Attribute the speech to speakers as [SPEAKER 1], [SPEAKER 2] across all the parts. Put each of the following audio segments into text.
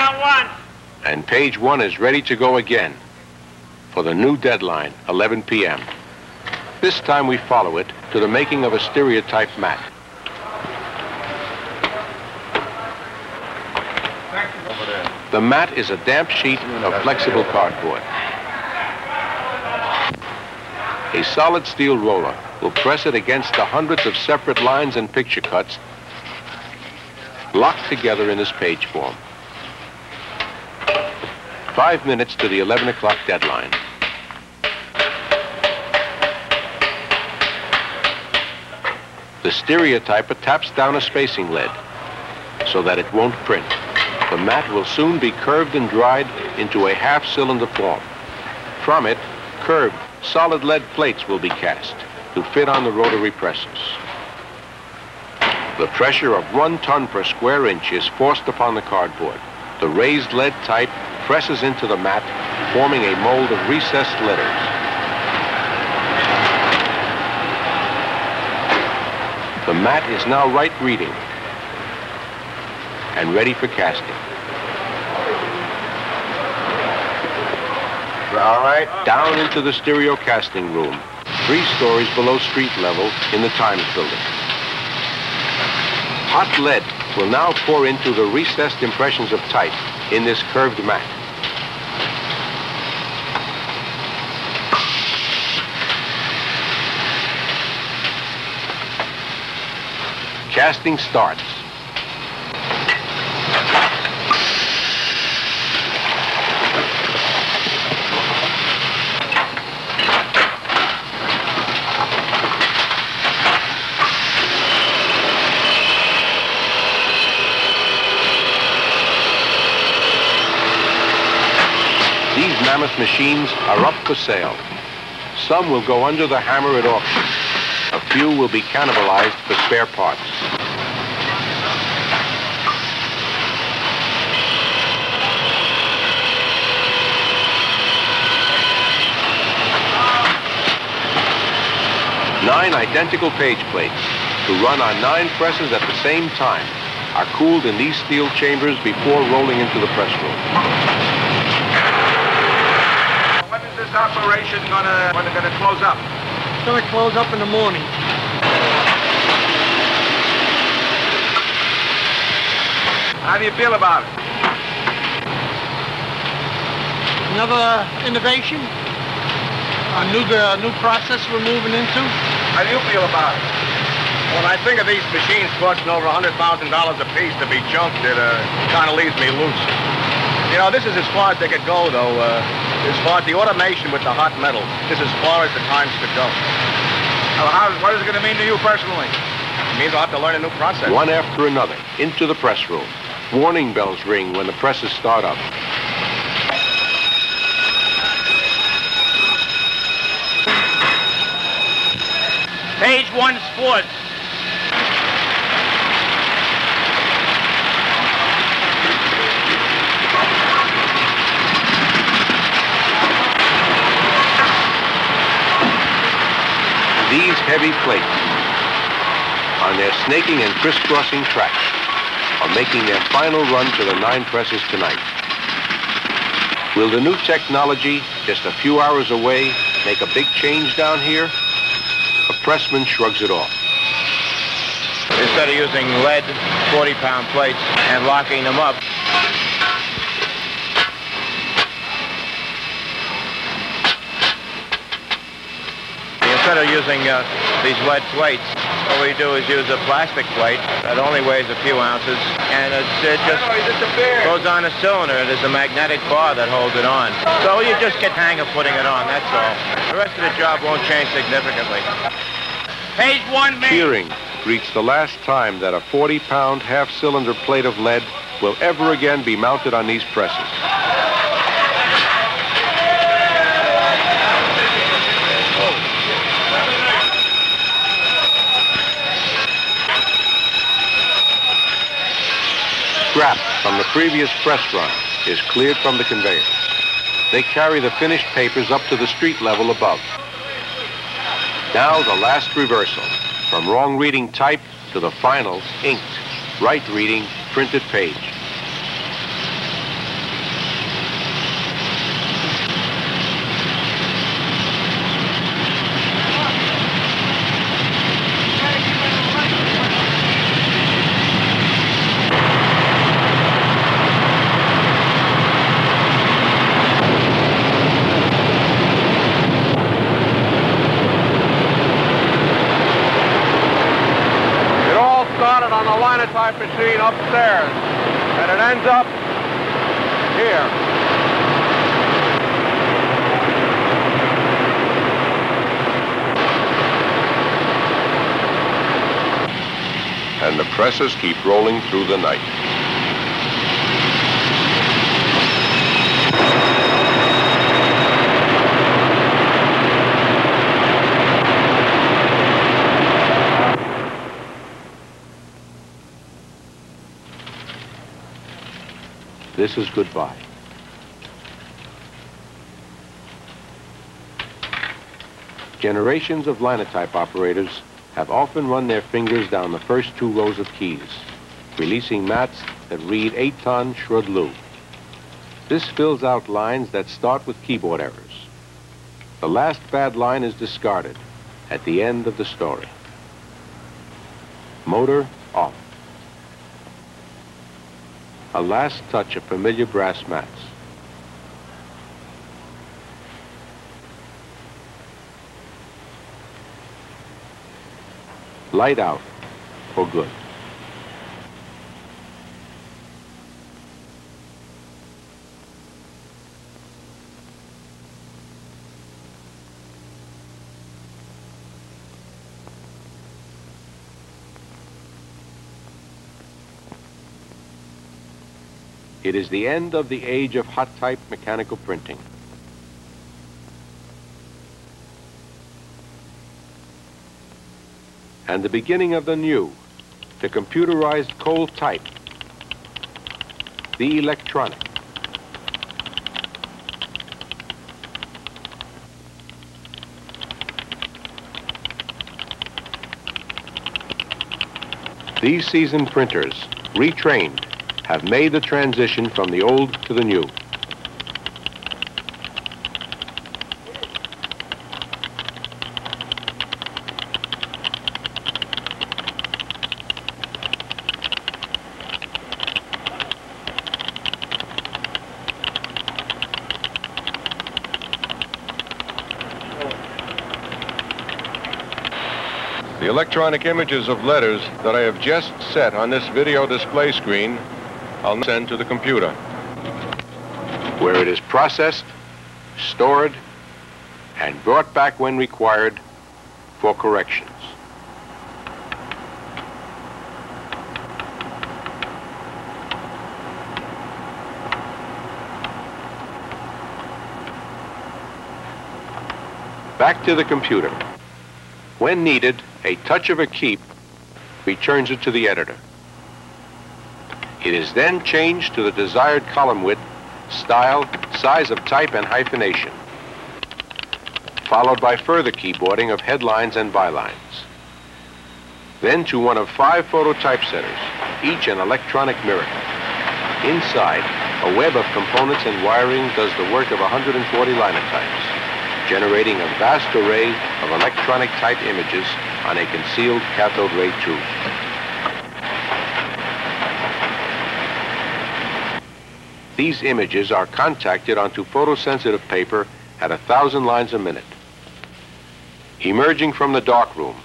[SPEAKER 1] down one.
[SPEAKER 2] And page 1 is ready to go again for the new deadline, 11 p.m. This time we follow it to the making of a stereotype mat. The mat is a damp sheet of flexible cardboard. A solid steel roller will press it against the hundreds of separate lines and picture cuts locked together in this page form. 5 minutes to the 11 o'clock deadline. The stereotyper taps down a spacing lead so that it won't print. The mat will soon be curved and dried into a half-cylinder form. From it, curved, solid lead plates will be cast to fit on the rotary presses. The pressure of 1 ton per square inch is forced upon the cardboard. The raised lead type presses into the mat, forming a mold of recessed letters. The mat is now right reading and ready for casting.
[SPEAKER 3] All right.
[SPEAKER 2] Down into the stereo casting room, 3 stories below street level in the Times building. Hot lead will now pour into the recessed impressions of type in this curved mat. Casting starts. These mammoth machines are up for sale. Some will go under the hammer at auction. A few will be cannibalized for spare parts. Nine identical page plates to run on 9 presses at the same time are cooled in these steel chambers before rolling into the press room.
[SPEAKER 3] When is this operation gonna close up?
[SPEAKER 4] It's going to close up in the morning.
[SPEAKER 3] How do you feel about it?
[SPEAKER 4] Another innovation, a new process we're moving into.
[SPEAKER 3] How do you feel about it? When I think of these machines costing over $100,000 a piece to be junked, it kind of leaves me loose. You know, this is as far as they could go, though. As far as the automation with the hot metal, this is as far as the times could go. What is it going to mean to you personally? It means I'll have to learn a new process.
[SPEAKER 2] One after another, into the press room. Warning bells ring when the presses start up.
[SPEAKER 1] Page 1 sports.
[SPEAKER 2] These heavy plates, on their snaking and crisscrossing tracks, are making their final run to the 9 presses tonight. Will the new technology, just a few hours away, make a big change down here? A pressman shrugs it off.
[SPEAKER 5] Instead of using lead 40-pound plates and locking them up, instead of using these lead plates, what we do is use a plastic plate that only weighs a few ounces, and it just goes on a cylinder. There's a magnetic bar that holds it on. So you just get the hang of putting it on, that's all. The rest of the job won't change significantly.
[SPEAKER 1] Page 1 main.
[SPEAKER 2] Cheering greets the last time that a 40-pound half-cylinder plate of lead will ever again be mounted on these presses. Scrap from the previous press run is cleared from the conveyor. They carry the finished papers up to the street level above. Now the last reversal, from wrong reading type to the final inked, right reading, printed page.
[SPEAKER 3] type machine upstairs, and it ends up here.
[SPEAKER 2] And the presses keep rolling through the night. This is goodbye. Generations of linotype operators have often run their fingers down the first 2 rows of keys, releasing mats that read etaoin shrdlu. This fills out lines that start with keyboard errors. The last bad line is discarded at the end of the story. Motor off. A last touch of familiar brass mats. Light out for good. It is the end of the age of hot type mechanical printing. And the beginning of the new, the computerized cold type, the electronic. These seasoned printers, retrained, have made the transition from the old to the new.
[SPEAKER 3] The electronic images of letters that I have just set on this video display screen, I'll send to the computer,
[SPEAKER 2] where it is processed, stored, and brought back when required for corrections. Back to the computer. When needed, a touch of a key returns it to the editor. It is then changed to the desired column width, style, size of type, and hyphenation, followed by further keyboarding of headlines and bylines. Then to one of 5 photo typesetters, each an electronic mirror. Inside, a web of components and wiring does the work of 140 linotypes, generating a vast array of electronic type images on a concealed cathode ray tube. These images are contacted onto photosensitive paper at 1,000 lines a minute. Emerging from the darkroom,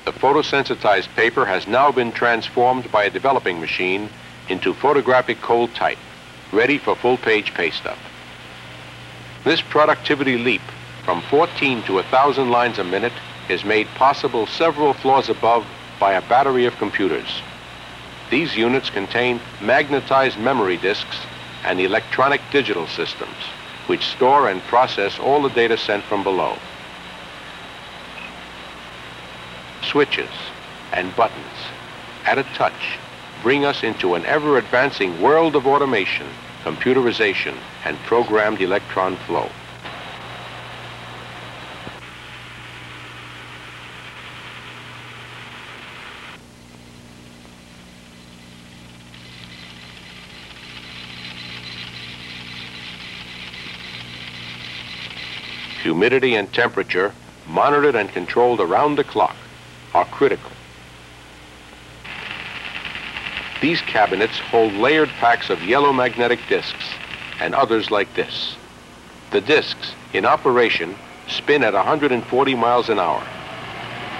[SPEAKER 2] the photosensitized paper has now been transformed by a developing machine into photographic cold type, ready for full-page paste up. This productivity leap from 14 to 1,000 lines a minute is made possible several floors above by a battery of computers. These units contain magnetized memory disks and electronic digital systems, which store and process all the data sent from below. Switches and buttons, at a touch, bring us into an ever-advancing world of automation, computerization, and programmed electron flow. Humidity and temperature, monitored and controlled around the clock, are critical. These cabinets hold layered packs of yellow magnetic disks and others like this. The disks, in operation, spin at 140 miles an hour.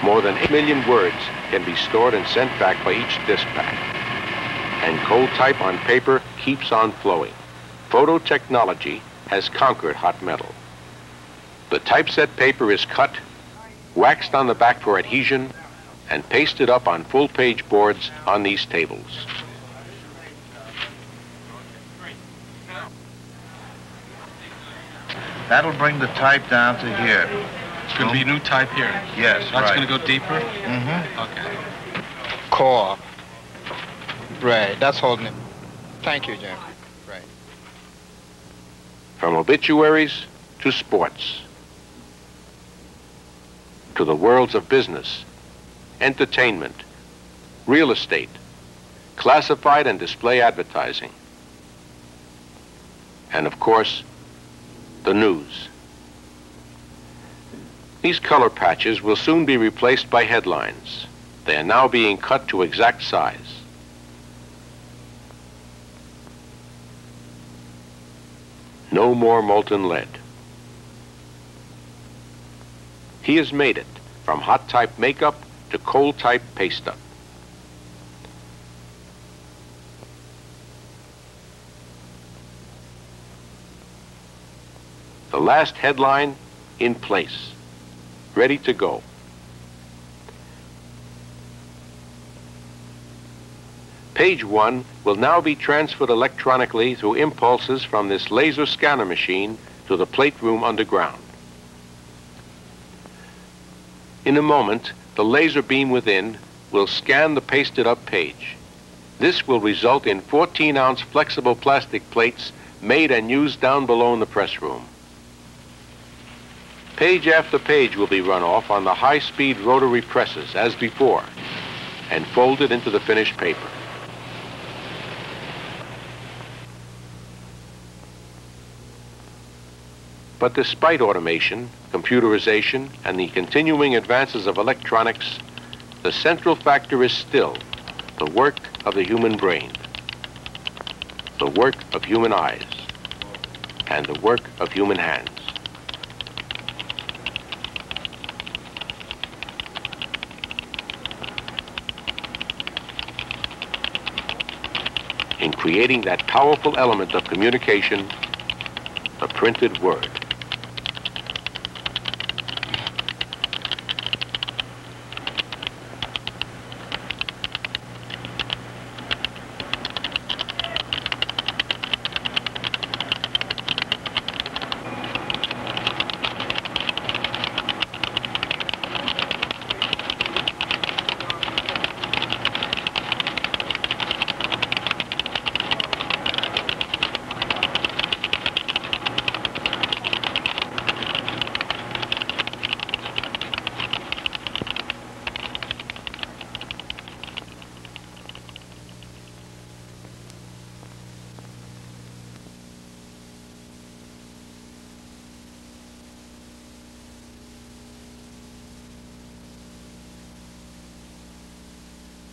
[SPEAKER 2] More than 8 million words can be stored and sent back by each disk pack. and cold type on paper keeps on flowing. Phototechnology has conquered hot metal. The typeset paper is cut, waxed on the back for adhesion, and pasted up on full-page boards on these tables.
[SPEAKER 6] That'll bring the type down to here.
[SPEAKER 7] It's going to be new type here.
[SPEAKER 6] Yes,
[SPEAKER 7] That's
[SPEAKER 6] right.
[SPEAKER 7] going to go deeper?
[SPEAKER 6] Mm-hmm.
[SPEAKER 7] Okay.
[SPEAKER 8] Core. Right, that's holding it. Thank you, Jim. Right.
[SPEAKER 2] From obituaries to sports, to the worlds of business, entertainment, real estate, classified and display advertising, and of course, the news. These color patches will soon be replaced by headlines. They are now being cut to exact size. No more molten lead. He has made it from hot type makeup to cold type paste up. The last headline in place, ready to go. Page 1 will now be transferred electronically through impulses from this laser scanner machine to the plate room underground. In a moment, the laser beam within will scan the pasted up page. This will result in 14-ounce flexible plastic plates made and used down below in the press room. Page after page will be run off on the high-speed rotary presses as before and folded into the finished paper. But despite automation, computerization, and the continuing advances of electronics, the central factor is still the work of the human brain, the work of human eyes, and the work of human hands. In creating that powerful element of communication, the printed word.